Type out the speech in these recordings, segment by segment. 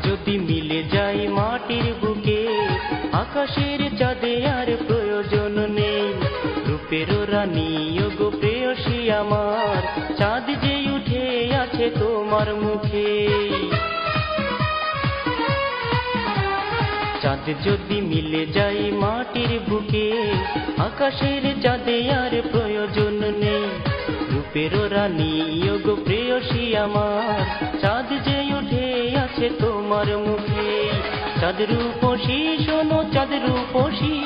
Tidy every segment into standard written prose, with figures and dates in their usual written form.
যদি মিলে যায় মাটির বুকে, আকাশের চাঁদে আর প্রয়োজন নেই। রূপের রানী ওগো প্রেয়সী আমার, চাঁদ যে উঠে আছে তোমার মুখে। চাঁদ যদি মিলে যায় মাটির বুকে, আকাশের চাঁদে আর প্রয়োজন নেই। রূপের রানী ওগো প্রেয়সী আমার, চাঁদ যে উঠে আছে তোমার মুখে। চাঁদ রূপসী শোনো চাঁদ রূপসী,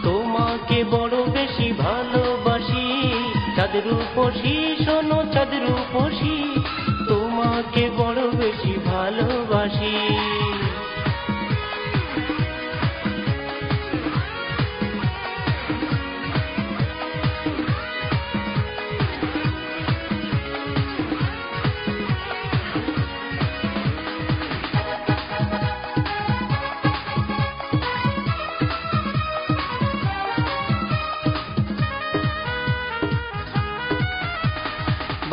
তোমাকে বড় বেশি ভালোবাসি। চাঁদ রূপসী শোনো চাঁদ রূপসী, তোমাকে বড় বেশি ভালোবাসি।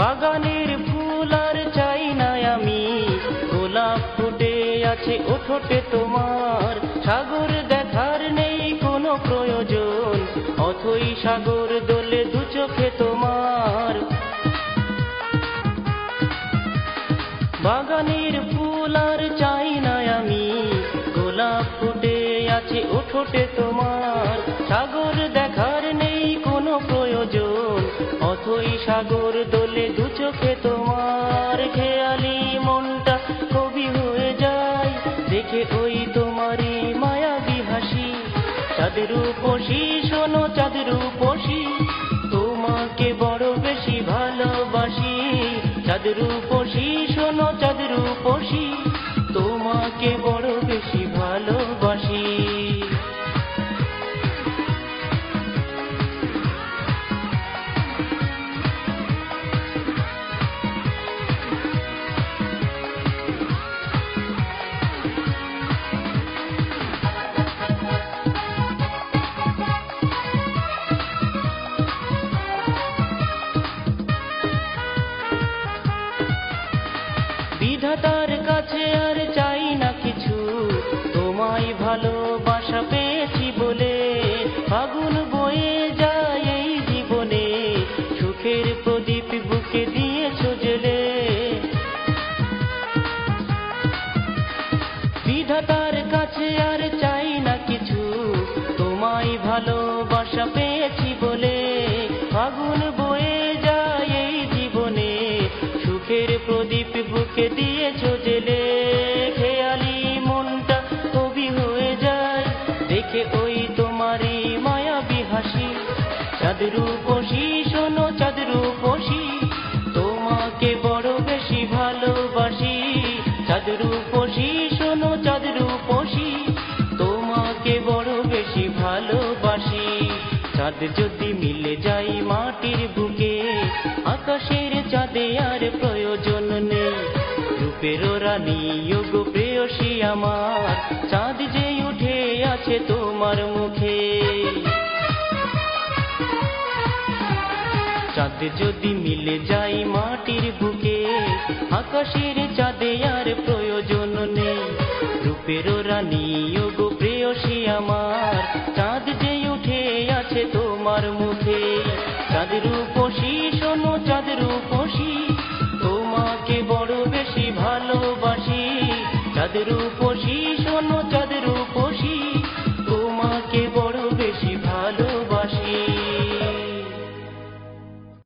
বাগানের ফুল আর চাই না আমি, গোলাপ ফুটে আছে ওঠোটে তোমার। সাগর দেখার নেই কোনো প্রয়োজন, অথই সাগর দোলে দু চোখে তোমার। বাগানের ফুল আর চাই না আমি, গোলাপ ফুটে আছে ওঠোটে তোমার। সাগর দেখার নেই কোনো প্রয়োজন, অথই সাগর দোলে দু চোখে তোমার। খেয়ালি মনটা কবি হয়ে যায়, দেখে ওই তোমারই মায়াবী হাসি। চাঁদ রূপসী শোনো চাঁদ রূপসী, তোমাকে বড় বেশি ভালোবাসি। চাঁদ রূপসী শোনো চাঁদ রূপসী, তোমাকে বড় বেশি ভালোবাসি। বিধাতার কাছে আর চাই না কিছু, তোমায় ভালোবাসা পেয়েছি বলে। ফাগুন বয়ে যায় এই জীবনে, সুখের প্রদীপ বুকে দিয়েছ জ্বেলে। বিধাতার কাছে আর চাই না কিছু, তোমায় ভালোবাসা পেয়েছি বলে। ফাগুন বয়ে যায় এই জীবনে, সুখের প্রদীপ বুকে দিয়েছ জ্বেলে। খেয়ালি মনটা কবি হয়ে যায়, দেখে ওই তোমারই মায়াবী হাসি। চাঁদ রূপসী শোনো চাঁদ রূপসী, তোমাকে বড় বেশি ভালোবাসি। চাঁদ রূপসী শোনো চাঁদ রূপসী, তোমাকে বড় বেশি ভালোবাসি। চাঁদ যদি মিলে যায় মাটির বুকে, আকাশের চাঁদে আর প্রয়োজন নেই। রূপের রানী ওগো প্রেয়সী আমার, চাঁদ যে উঠে আছে তোমার মুখে। চাঁদ যদি মিলে যায় মাটির বুকে, আকাশের চাঁদে আর প্রয়োজন নেই। রূপের রানী ওগো প্রেয়সী আমার, চাঁদ যে উঠে আছে তোমার মুখে। চাঁদ রূপসী শোনো চাঁদ রূপসী, তোমাকে বড় বেশি ভালোবাসি। চাঁদ রূপসী শোনো চাঁদ রূপসী,